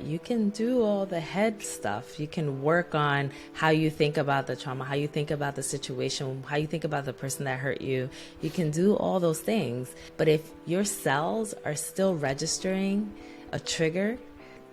you can do all the head stuff. You can work on how you think about the trauma, how you think about the situation, how you think about the person that hurt you. You can do all those things. But if your cells are still registering a trigger,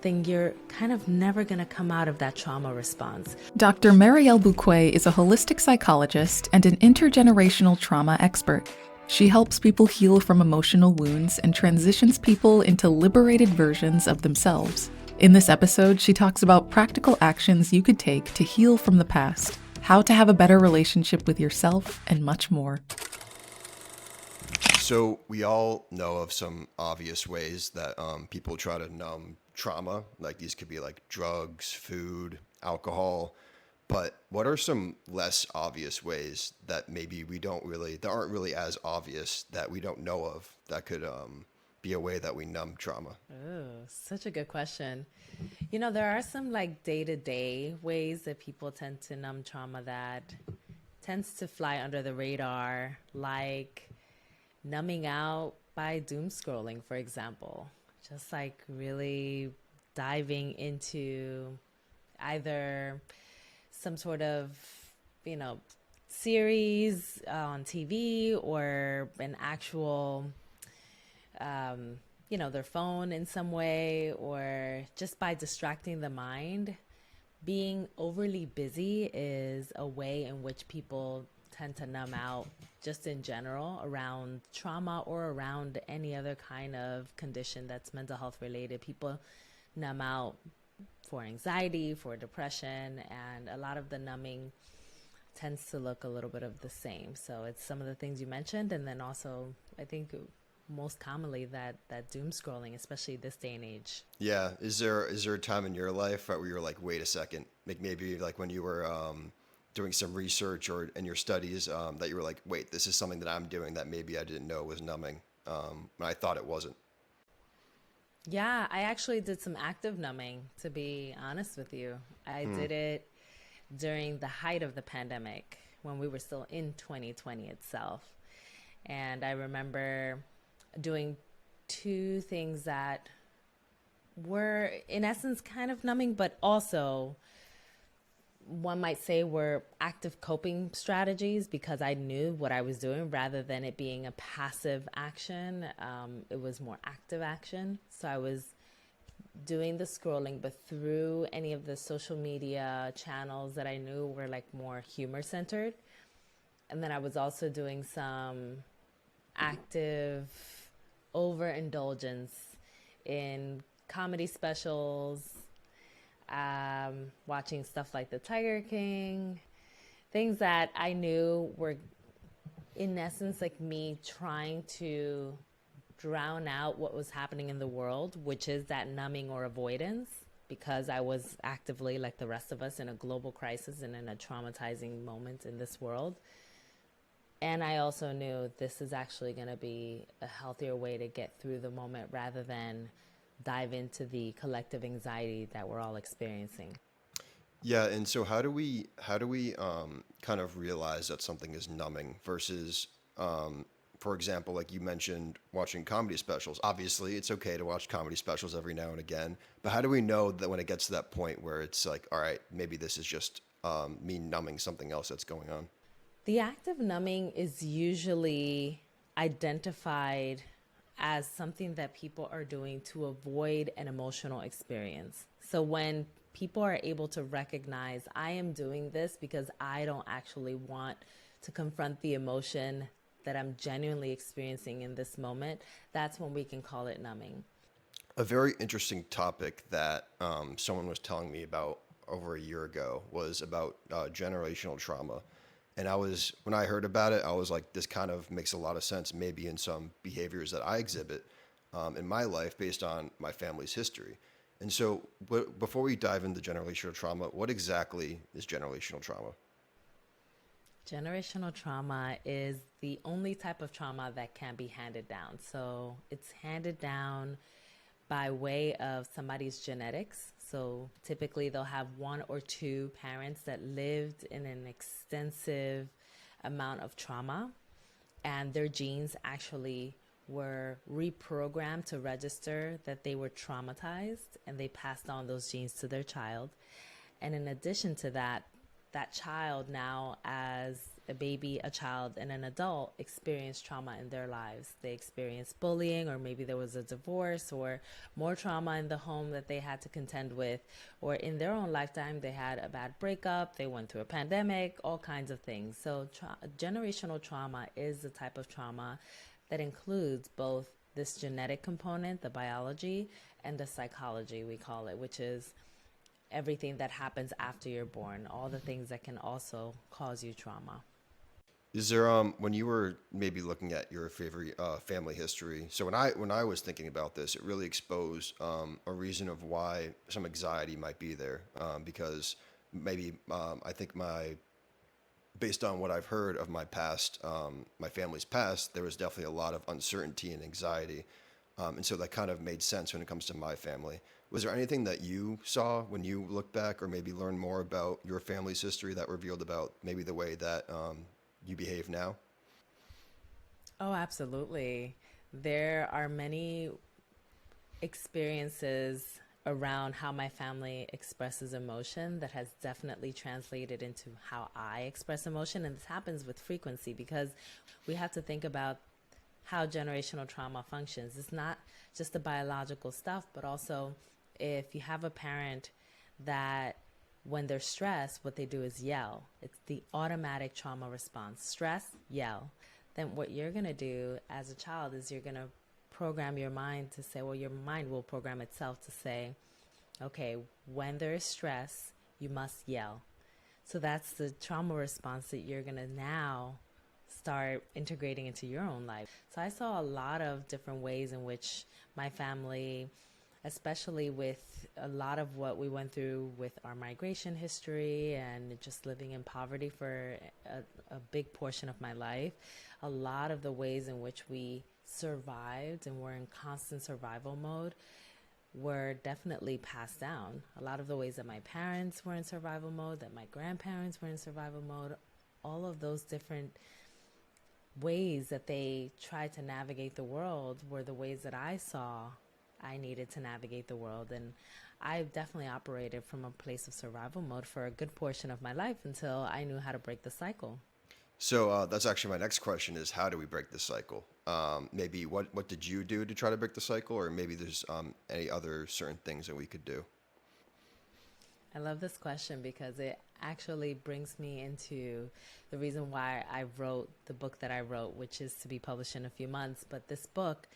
then you're kind of never going to come out of that trauma response. Dr. Mariel Buqué is a holistic psychologist and an intergenerational trauma expert. She helps people heal from emotional wounds and transitions people into liberated versions of themselves. In this episode, she talks about practical actions you could take to heal from the past, how to have a better relationship with yourself, and much more. So we all know of some obvious ways that people try to numb trauma. Like these could be like drugs, food, alcohol. But what are some less obvious ways that maybe that aren't really as obvious that we don't know of that could be a way that we numb trauma? Oh, such a good question. You know, there are some like day-to-day ways that people tend to numb trauma that tends to fly under the radar, like numbing out by doom scrolling, for example. Just like really diving into either some sort of, series on TV or an actual, their phone in some way, or just by distracting the mind. Being overly busy is a way in which people tend to numb out just in general around trauma or around any other kind of condition that's mental health related. People numb out for anxiety, for depression, and a lot of the numbing tends to look a little bit of the same. So it's some of the things you mentioned, and then also I think most commonly that doom scrolling, especially this day and age. Yeah. Is there a time in your life where you're like, wait a second, like maybe like when you were doing some research or in your studies that you were like, wait, this is something that I'm doing that maybe I didn't know was numbing, and I thought it wasn't? Yeah, I actually did some active numbing, to be honest with you. I did it during the height of the pandemic when we were still in 2020 itself. And I remember doing two things that were, in essence, kind of numbing, but also one might say were active coping strategies because I knew what I was doing rather than it being a passive action. It was more active action. So I was doing the scrolling, but through any of the social media channels that I knew were like more humor centered. And then I was also doing some active overindulgence in comedy specials, watching stuff like The Tiger King, things that I knew were in essence like me trying to drown out what was happening in the world, which is that numbing or avoidance, because I was actively, like the rest of us, in a global crisis and in a traumatizing moment in this world. And I also knew this is actually going to be a healthier way to get through the moment rather than dive into the collective anxiety that we're all experiencing. Yeah, and so how do we kind of realize that something is numbing versus, for example, like you mentioned, watching comedy specials. Obviously, it's okay to watch comedy specials every now and again, but how do we know that when it gets to that point where it's like, all right, maybe this is just me numbing something else that's going on? The act of numbing is usually identified as something that people are doing to avoid an emotional experience. So when people are able to recognize, I am doing this because I don't actually want to confront the emotion that I'm genuinely experiencing in this moment, that's when we can call it numbing. A very interesting topic that someone was telling me about over a year ago was about generational trauma. And when I heard about it, I was like, this kind of makes a lot of sense, maybe in some behaviors that I exhibit in my life based on my family's history. And so before we dive into generational trauma, what exactly is generational trauma? Generational trauma is the only type of trauma that can be handed down. So it's handed down by way of somebody's genetics. So typically they'll have one or two parents that lived in an extensive amount of trauma, and their genes actually were reprogrammed to register that they were traumatized, and they passed on those genes to their child. And in addition to that, that child now, as a baby, a child, and an adult, experience trauma in their lives. They experience bullying, or maybe there was a divorce, or more trauma in the home that they had to contend with, or in their own lifetime, they had a bad breakup, they went through a pandemic, all kinds of things. So generational trauma is the type of trauma that includes both this genetic component, the biology, and the psychology, we call it, which is everything that happens after you're born, all the things that can also cause you trauma. Is there when you were maybe looking at your favorite family history? So when I was thinking about this, it really exposed a reason of why some anxiety might be there, because maybe I think based on what I've heard of my past, my family's past, there was definitely a lot of uncertainty and anxiety, and so that kind of made sense when it comes to my family. Was there anything that you saw when you look back, or maybe learn more about your family's history that revealed about maybe the way that you behave now? Oh, absolutely. There are many experiences around how my family expresses emotion that has definitely translated into how I express emotion. And this happens with frequency because we have to think about how generational trauma functions. It's not just the biological stuff, but also if you have a parent that when they're stressed, what they do is yell. It's the automatic trauma response. Stress, yell. Then what you're going to do as a child is you're going to program your mind to say, well, your mind will program itself to say, okay, when there is stress, you must yell. So that's the trauma response that you're going to now start integrating into your own life. So I saw a lot of different ways in which my family, especially with a lot of what we went through with our migration history and just living in poverty for a big portion of my life, a lot of the ways in which we survived and were in constant survival mode were definitely passed down. A lot of the ways that my parents were in survival mode, that my grandparents were in survival mode, all of those different ways that they tried to navigate the world were the ways that I saw I needed to navigate the world. And I definitely operated from a place of survival mode for a good portion of my life until I knew how to break the cycle. So that's actually my next question: is how do we break the cycle? Maybe what did you do to try to break the cycle, or maybe there's any other certain things that we could do? I love this question because it actually brings me into the reason why I wrote the book that I wrote, which is to be published in a few months. But this book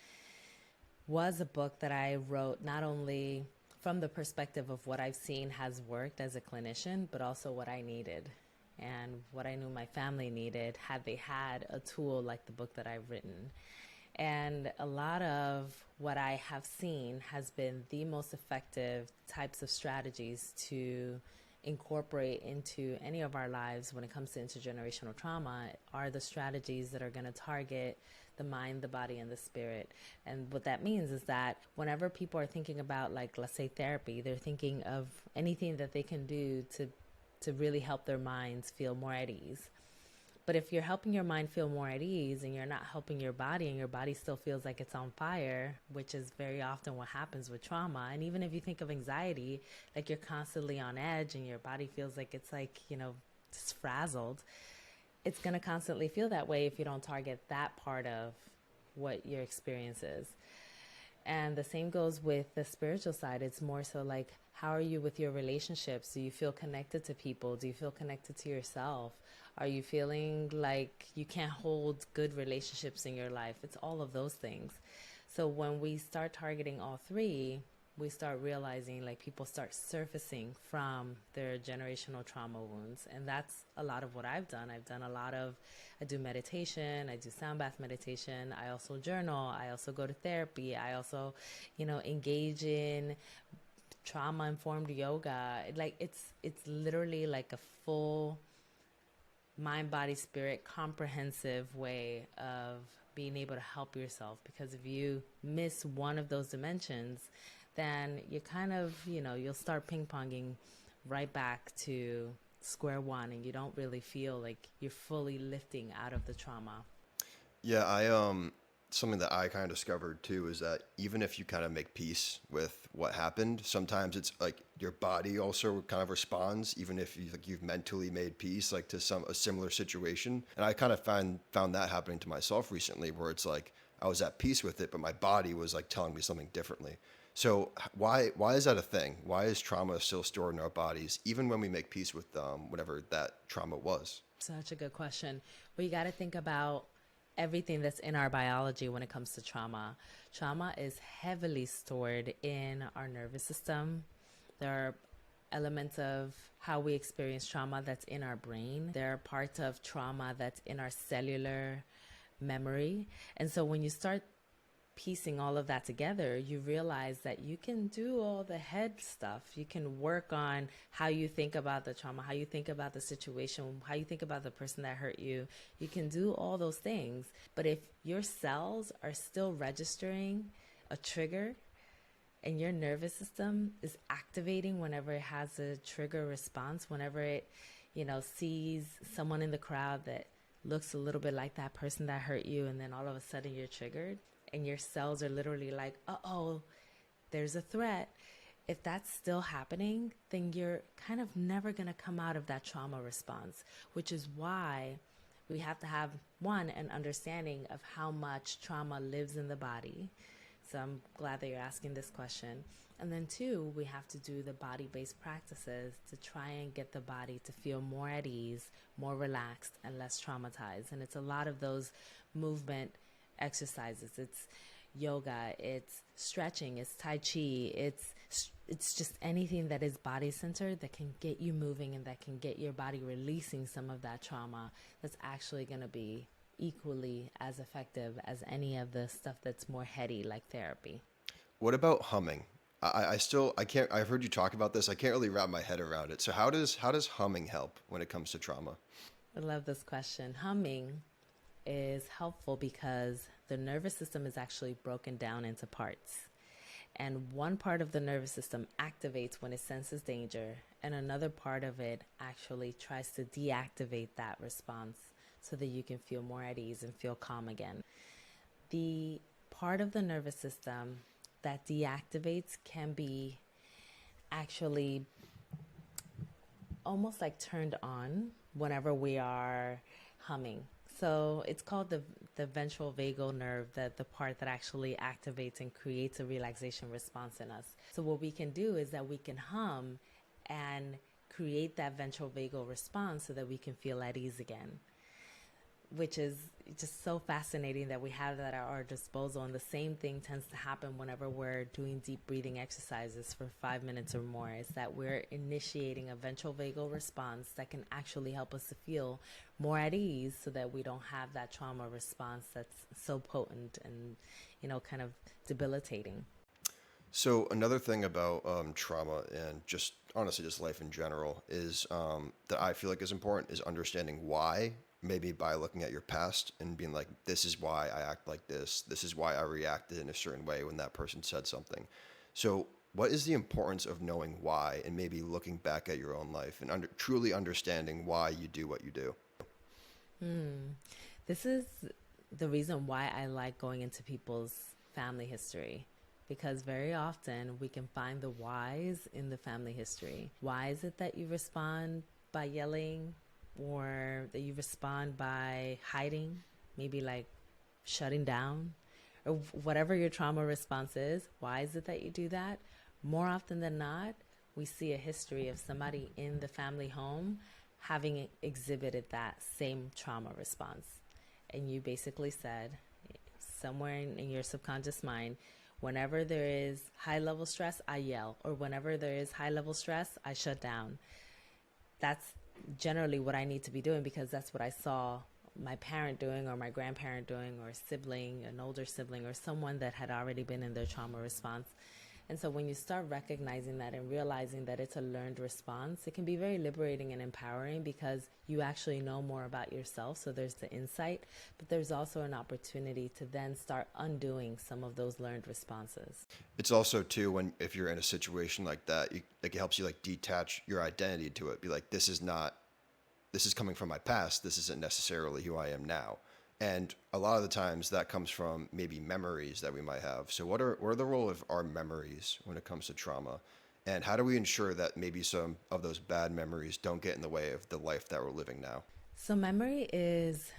was a book that I wrote not only from the perspective of what I've seen has worked as a clinician, but also what I needed and what I knew my family needed had they had a tool like the book that I've written. And a lot of what I have seen has been the most effective types of strategies to incorporate into any of our lives when it comes to intergenerational trauma are the strategies that are going to target the mind, the body, and the spirit. And what that means is that whenever people are thinking about, like, let's say therapy, they're thinking of anything that they can do to really help their minds feel more at ease. But if you're helping your mind feel more at ease and you're not helping your body, and your body still feels like it's on fire, which is very often what happens with trauma. And even if you think of anxiety, like you're constantly on edge and your body feels like it's like, just frazzled, it's going to constantly feel that way if you don't target that part of what your experience is. And the same goes with the spiritual side. It's more so like, how are you with your relationships? Do you feel connected to people? Do you feel connected to yourself? Are you feeling like you can't hold good relationships in your life? It's all of those things. So when we start targeting all three, we start realizing, like, people start surfacing from their generational trauma wounds. And that's a lot of what I've done. I do meditation, I do sound bath meditation, I also journal, I also go to therapy, I also, engage in trauma-informed yoga. Like, it's literally like a full mind, body, spirit, comprehensive way of being able to help yourself. Because if you miss one of those dimensions, then you kind of, you'll start ping-ponging right back to square one, and you don't really feel like you're fully lifting out of the trauma. Yeah, something that I kind of discovered too is that even if you kind of make peace with what happened, sometimes it's like your body also kind of responds, even if you've mentally made peace, like to a similar situation. And I kind of found that happening to myself recently, where it's like I was at peace with it, but my body was like telling me something differently. So why is that a thing? Why is trauma still stored in our bodies, even when we make peace with whatever that trauma was? Such a good question. Well, you got to think about everything that's in our biology when it comes to trauma. Trauma is heavily stored in our nervous system. There are elements of how we experience trauma that's in our brain. There are parts of trauma that's in our cellular memory. And so when you start piecing all of that together, you realize that you can do all the head stuff. You can work on how you think about the trauma, how you think about the situation, how you think about the person that hurt you. You can do all those things. But if your cells are still registering a trigger and your nervous system is activating whenever it has a trigger response, whenever it, sees someone in the crowd that looks a little bit like that person that hurt you, and then all of a sudden you're triggered, and your cells are literally like, uh-oh, there's a threat. If that's still happening, then you're kind of never going to come out of that trauma response, which is why we have to have, one, an understanding of how much trauma lives in the body. So I'm glad that you're asking this question. And then two, we have to do the body-based practices to try and get the body to feel more at ease, more relaxed, and less traumatized. And it's a lot of those movement exercises. It's yoga, it's stretching, it's tai chi, it's just anything that is body centered that can get you moving and that can get your body releasing some of that trauma. That's actually going to be equally as effective as any of the stuff that's more heady, like therapy. What about humming? I can't, I've heard you talk about this. I can't really wrap my head around it. So how does humming help when it comes to trauma? I love this question. Humming is helpful because the nervous system is actually broken down into parts. And one part of the nervous system activates when it senses danger, and another part of it actually tries to deactivate that response so that you can feel more at ease and feel calm again. The part of the nervous system that deactivates can be actually almost like turned on whenever we are humming. So it's called the ventral vagal nerve, the part that actually activates and creates a relaxation response in us. So what we can do is that we can hum and create that ventral vagal response so that we can feel at ease again, which is just so fascinating that we have that at our disposal. And the same thing tends to happen whenever we're doing deep breathing exercises for 5 minutes or more, is that we're initiating a ventral vagal response that can actually help us to feel more at ease so that we don't have that trauma response that's so potent and, kind of debilitating. So another thing about trauma and just honestly just life in general is that I feel like is important is understanding why. Maybe by looking at your past and being like, this is why I act like this. This is why I reacted in a certain way when that person said something. So what is the importance of knowing why and maybe looking back at your own life and truly understanding why you do what you do? This is the reason why I like going into people's family history, because very often we can find the whys in the family history. Why is it that you respond by yelling, or that you respond by hiding, maybe like shutting down, or whatever your trauma response is? Why is it that you do that? More often than not, we see a history of somebody in the family home having exhibited that same trauma response. And you basically said, somewhere in your subconscious mind, whenever there is high level stress, I yell, or whenever there is high level stress, I shut down. That's generally what I need to be doing, because that's what I saw my parent doing, or my grandparent doing, or a sibling, an older sibling, or someone that had already been in their trauma response. And so when you start recognizing that and realizing that it's a learned response, it can be very liberating and empowering, because you actually know more about yourself. So there's the insight, but there's also an opportunity to then start undoing some of those learned responses. It's also too, if you're in a situation like that, it helps you like detach your identity to it. Be like, this is coming from my past. This isn't necessarily who I am now. And a lot of the times that comes from maybe memories that we might have. So what are the role of our memories when it comes to trauma? And how do we ensure that maybe some of those bad memories don't get in the way of the life that we're living now? So memory is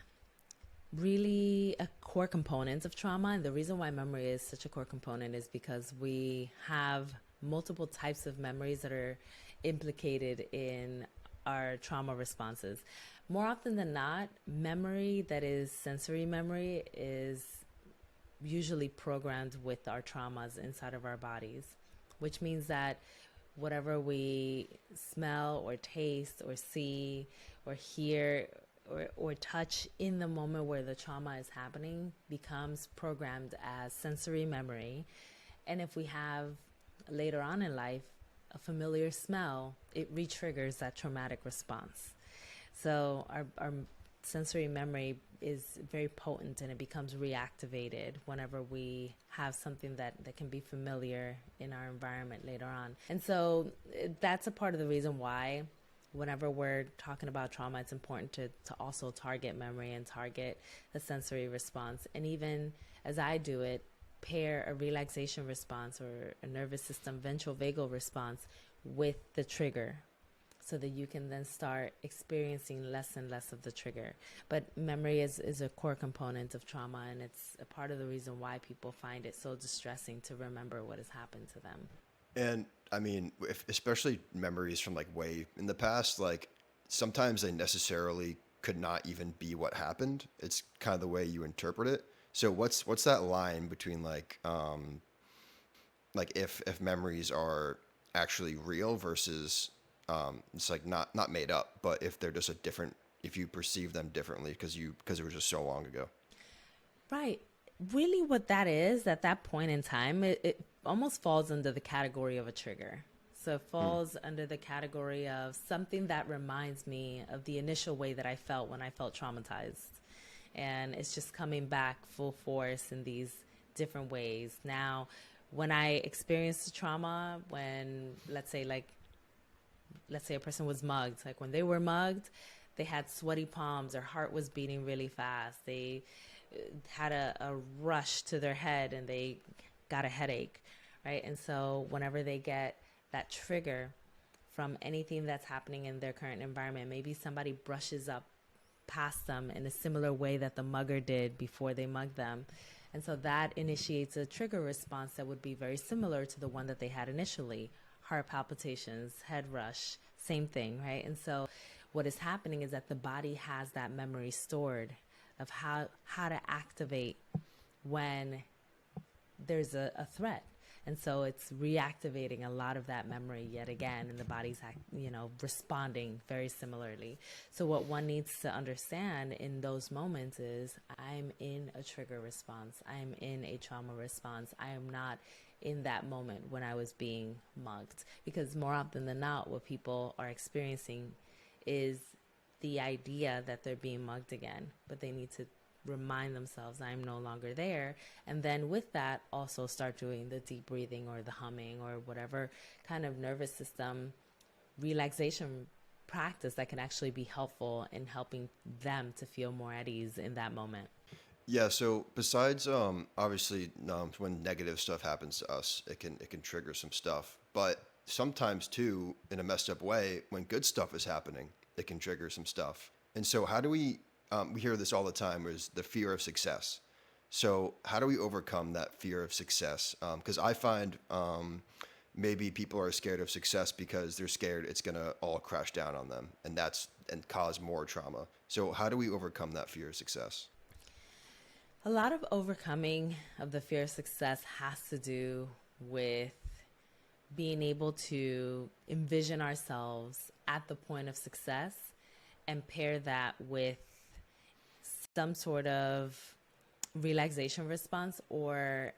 really a core component of trauma. And the reason why memory is such a core component is because we have multiple types of memories that are implicated in our trauma responses. More often than not, memory that is sensory memory is usually programmed with our traumas inside of our bodies, which means that whatever we smell or taste or see or hear or touch in the moment where the trauma is happening becomes programmed as sensory memory. And if we have later on in life a familiar smell, it re-triggers that traumatic response. So our sensory memory is very potent, and it becomes reactivated whenever we have something that can be familiar in our environment later on. And so that's a part of the reason why whenever we're talking about trauma, it's important to also target memory and target the sensory response. And even as I do it, pair a relaxation response or a nervous system ventral vagal response with the trigger, so that you can then start experiencing less and less of the trigger. But memory is a core component of trauma, and it's a part of the reason why people find it so distressing to remember what has happened to them. And I mean, especially memories from like way in the past, like sometimes they necessarily could not even be what happened. It's kind of the way you interpret it. So what's that line between like if memories are actually real versus it's like not made up, but if they're just a different, if you perceive them differently because it was just so long ago. Right. Really what that is at that point in time, it almost falls under the category of a trigger. So it falls under the category of something that reminds me of the initial way that I felt when I felt traumatized. And it's just coming back full force in these different ways. Now, when I experienced the trauma, when let's say a person was mugged, like when they were mugged, they had sweaty palms, their heart was beating really fast, they had a rush to their head, and they got a headache, right? And so whenever they get that trigger from anything that's happening in their current environment, maybe somebody brushes up past them in a similar way that the mugger did before they mugged them. And so that initiates a trigger response that would be very similar to the one that they had initially. Heart palpitations, head rush, same thing, right? And so what is happening is that the body has that memory stored of how to activate when there's a threat. And so it's reactivating a lot of that memory yet again, and the body's responding very similarly. So what one needs to understand in those moments is, I'm in a trigger response. I'm in a trauma response. I am not in that moment when I was being mugged. Because more often than not, what people are experiencing is the idea that they're being mugged again, but they need to remind themselves, I'm no longer there. And then with that, also start doing the deep breathing or the humming or whatever kind of nervous system relaxation practice that can actually be helpful in helping them to feel more at ease in that moment. Yeah. So besides, obviously, when negative stuff happens to us, it can trigger some stuff. But sometimes too, in a messed up way, when good stuff is happening, it can trigger some stuff. And so, how do we hear this all the time, is the fear of success. So how do we overcome that fear of success? Because I find maybe people are scared of success because they're scared it's going to all crash down on them and cause more trauma. So how do we overcome that fear of success? A lot of overcoming of the fear of success has to do with being able to envision ourselves at the point of success and pair that with some sort of relaxation response or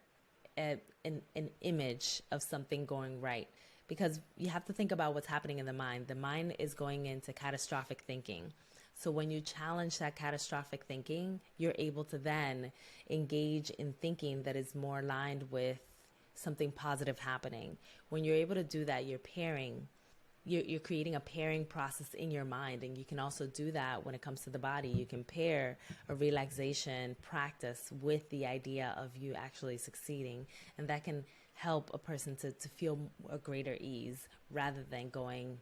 an image of something going right. Because you have to think about what's happening in the mind. The mind is going into catastrophic thinking. So when you challenge that catastrophic thinking, you're able to then engage in thinking that is more aligned with something positive happening. When you're able to do that, you're pairing you're creating a pairing process in your mind, and you can also do that when it comes to the body. You can pair a relaxation practice with the idea of you actually succeeding, and that can help a person to feel a greater ease rather than going,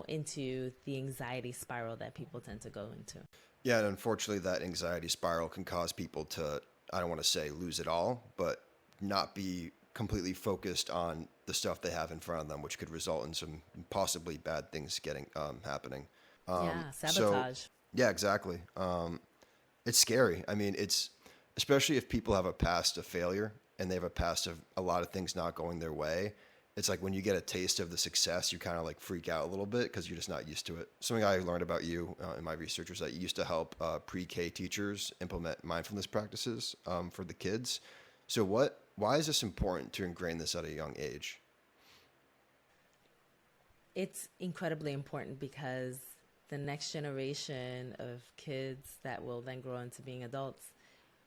into the anxiety spiral that people tend to go into. Yeah, and unfortunately, that anxiety spiral can cause people to, I don't want to say lose it all, but not be completely focused on the stuff they have in front of them, which could result in some possibly bad things getting happening. Yeah, So, sabotage. yeah, exactly. It's scary. I mean, it's especially if people have a past of failure and they have a past of a lot of things not going their way. It's like when you get a taste of the success, you kind of like freak out a little bit because you're just not used to it. Something I learned about you in my research was that you used to help pre-K teachers implement mindfulness practices for the kids. So why is this important to ingrain this at a young age? It's incredibly important because the next generation of kids that will then grow into being adults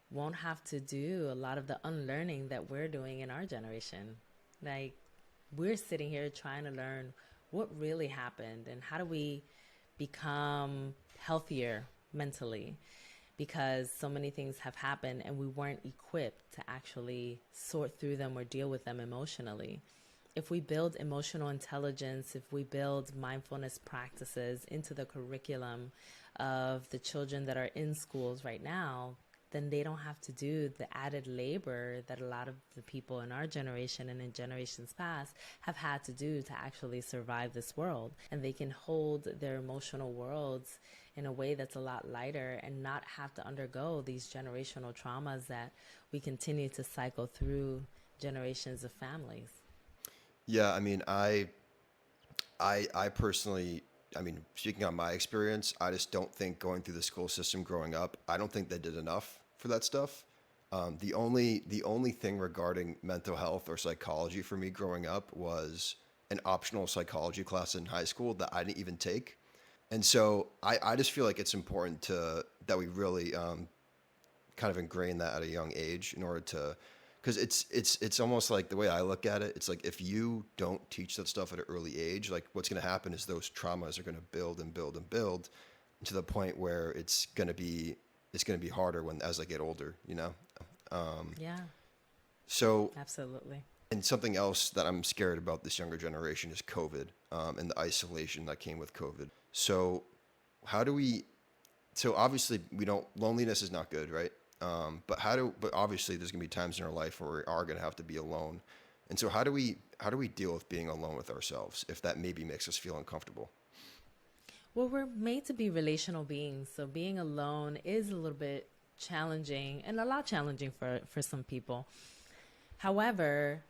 won't have to do a lot of the unlearning that we're doing in our generation. Like, we're sitting here trying to learn what really happened and how do we become healthier mentally, because so many things have happened and we weren't equipped to actually sort through them or deal with them emotionally. If we build emotional intelligence, if we build mindfulness practices into the curriculum of the children that are in schools right now, then they don't have to do the added labor that a lot of the people in our generation and in generations past have had to do to actually survive this world. And they can hold their emotional worlds in a way that's a lot lighter and not have to undergo these generational traumas that we continue to cycle through generations of families. Yeah, I mean, I personally, I mean, speaking on my experience, I just don't think going through the school system growing up, I don't think they did enough for that stuff. The only thing regarding mental health or psychology for me growing up was an optional psychology class in high school that I didn't even take. And so I just feel like it's important that we really kind of ingrain that at a young age in order to, because it's almost like the way I look at it. It's like if you don't teach that stuff at an early age, like what's going to happen is those traumas are going to build and build and build to the point where it's going to be harder when as I get older, you know. Yeah, So absolutely. and something else that I'm scared about this younger generation is COVID and the isolation that came with COVID. So how do we? So obviously we don't. Loneliness is not good, right? But obviously there's gonna be times in our life where we are gonna have to be alone. And so how do we deal with being alone with ourselves if that maybe makes us feel uncomfortable? Well, we're made to be relational beings, so being alone is a little bit challenging and a lot challenging for some people. However,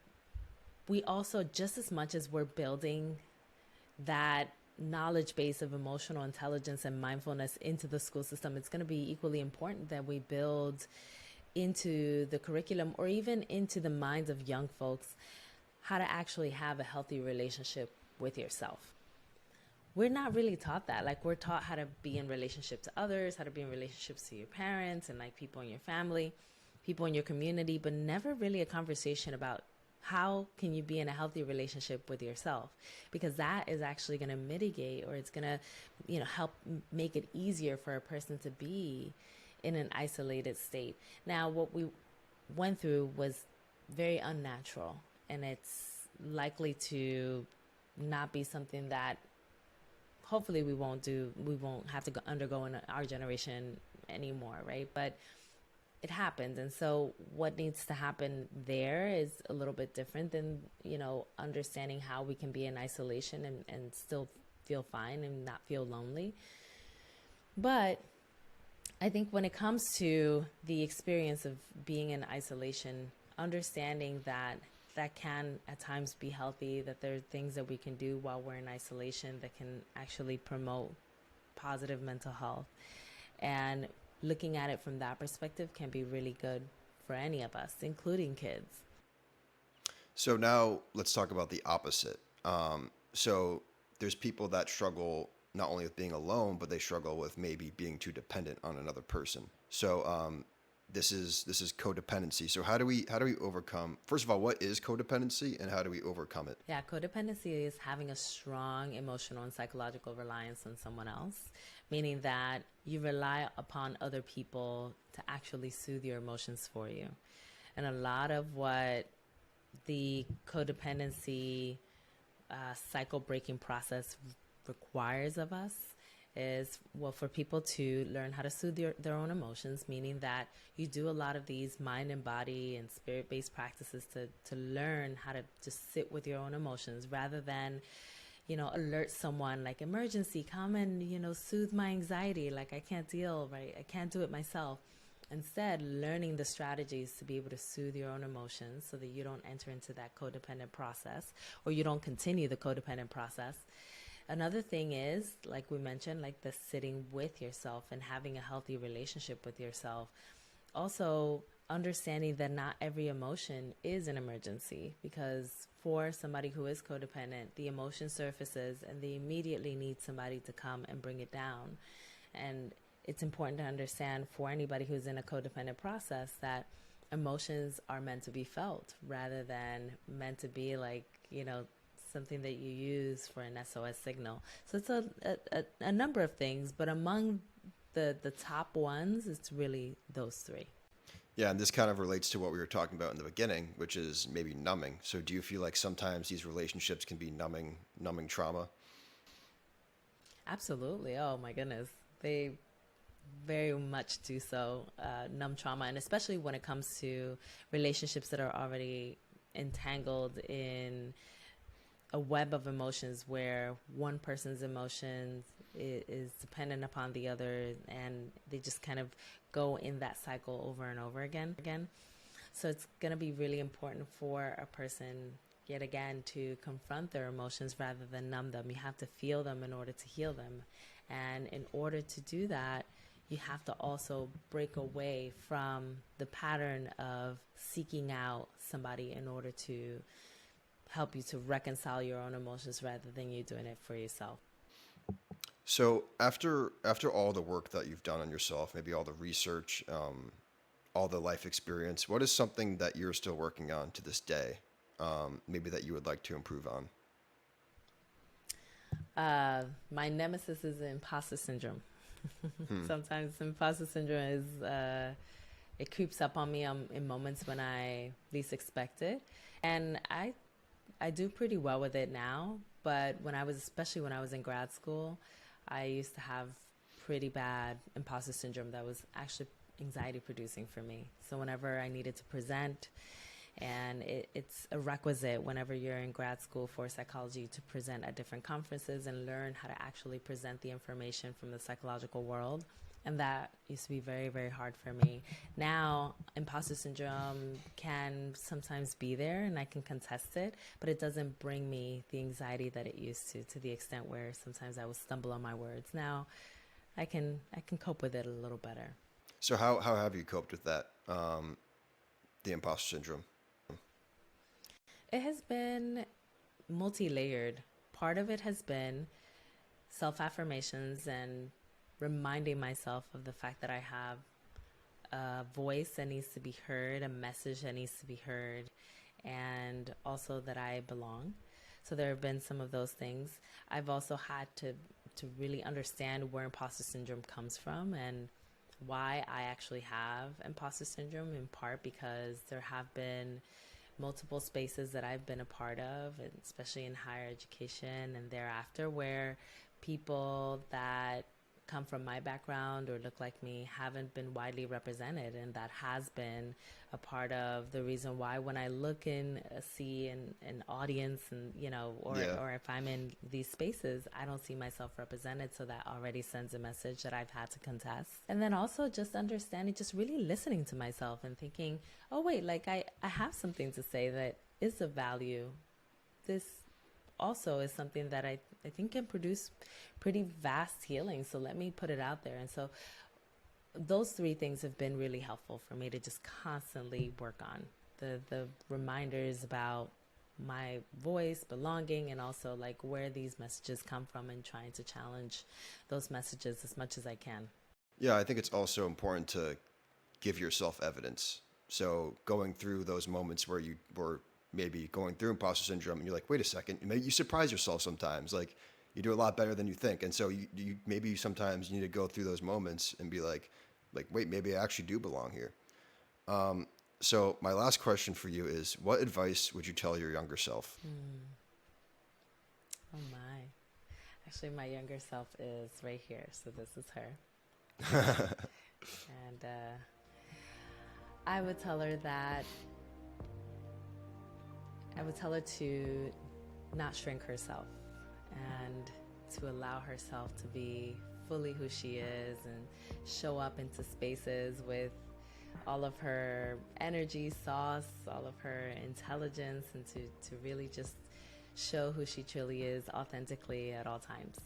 we also, just as much as we're building that knowledge base of emotional intelligence and mindfulness into the school system, it's going to be equally important that we build into the curriculum or even into the minds of young folks how to actually have a healthy relationship with yourself. We're not really taught that. Like, we're taught how to be in relationship to others, how to be in relationships to your parents and like people in your family, people in your community, but never really a conversation about how can you be in a healthy relationship with yourself, because that is actually going to mitigate, or it's going to, help make it easier for a person to be in an isolated state. Now, what we went through was very unnatural, and it's likely to not be something that hopefully we won't have to undergo in our generation anymore, right? But it happened. And so what needs to happen there is a little bit different than, understanding how we can be in isolation and still feel fine and not feel lonely. But I think when it comes to the experience of being in isolation, understanding that can at times be healthy, that there are things that we can do while we're in isolation that can actually promote positive mental health. And looking at it from that perspective can be really good for any of us, including kids. So now let's talk about the opposite. So there's people that struggle not only with being alone, but they struggle with maybe being too dependent on another person. So this is codependency. So how do we overcome? First of all, what is codependency, and how do we overcome it? Yeah, codependency is having a strong emotional and psychological reliance on someone else, meaning that you rely upon other people to actually soothe your emotions for you. And a lot of what the codependency cycle breaking process requires of us is, well, for people to learn how to soothe their own emotions, meaning that you do a lot of these mind and body and spirit-based practices to learn how to just sit with your own emotions rather than, alert someone like, emergency, come and, soothe my anxiety. Like, I can't deal, right? I can't do it myself. Instead, learning the strategies to be able to soothe your own emotions so that you don't enter into that codependent process, or you don't continue the codependent process. Another thing is, like we mentioned, like the sitting with yourself and having a healthy relationship with yourself. Also, understanding that not every emotion is an emergency, because for somebody who is codependent, the emotion surfaces and they immediately need somebody to come and bring it down. And it's important to understand for anybody who's in a codependent process that emotions are meant to be felt rather than meant to be like, something that you use for an SOS signal. So it's a number of things, but among the top ones, it's really those three. Yeah, and this kind of relates to what we were talking about in the beginning, which is maybe numbing. So do you feel like sometimes these relationships can be numbing trauma? Absolutely. Oh my goodness. They very much do so, numb trauma, and especially when it comes to relationships that are already entangled in a web of emotions where one person's emotions is dependent upon the other, and they just kind of go in that cycle over and over again. So it's going to be really important for a person, yet again, to confront their emotions rather than numb them. You have to feel them in order to heal them. And in order to do that, you have to also break away from the pattern of seeking out somebody in order to help you to reconcile your own emotions rather than you doing it for yourself. So after all the work that you've done on yourself, maybe all the research, all the life experience, what is something that you're still working on to this day, maybe that you would like to improve on? My nemesis is imposter syndrome. Sometimes imposter syndrome is, it creeps up on me in moments when I least expect it. And I do pretty well with it now, but especially when I was in grad school, I used to have pretty bad imposter syndrome that was actually anxiety producing for me. So whenever I needed to present, and it's a requisite whenever you're in grad school for psychology to present at different conferences and learn how to actually present the information from the psychological world. And that used to be very, very hard for me. Now, imposter syndrome can sometimes be there and I can contest it, but it doesn't bring me the anxiety that it used to the extent where sometimes I would stumble on my words. Now, I can cope with it a little better. So how have you coped with that, the imposter syndrome? It has been multi-layered. Part of it has been self-affirmations and reminding myself of the fact that I have a voice that needs to be heard, a message that needs to be heard, and also that I belong. So there have been some of those things. I've also had to really understand where imposter syndrome comes from and why I actually have imposter syndrome, in part because there have been multiple spaces that I've been a part of, and especially in higher education and thereafter, where people that come from my background or look like me haven't been widely represented, and that has been a part of the reason why when I look and see an audience and or if I'm in these spaces, I don't see myself represented. So that already sends a message that I've had to contest. And then also just understanding, just really listening to myself and thinking, oh wait, like I have something to say that is of value. This also is something that I think can produce pretty vast healing. So let me put it out there. And so those three things have been really helpful for me to just constantly work on. The reminders about my voice, belonging, and also like where these messages come from, and trying to challenge those messages as much as I can. Yeah, I think it's also important to give yourself evidence. So going through those moments where you were maybe going through imposter syndrome and you're like, wait a second, maybe you surprise yourself sometimes. Like you do a lot better than you think. And so you maybe sometimes you need to go through those moments and be like, wait, maybe I actually do belong here. So my last question for you is, what advice would you tell your younger self? Oh my. Actually, my younger self is right here. So this is her. And I would tell her to not shrink herself and to allow herself to be fully who she is and show up into spaces with all of her energy, sauce, all of her intelligence, and to really just show who she truly is authentically at all times.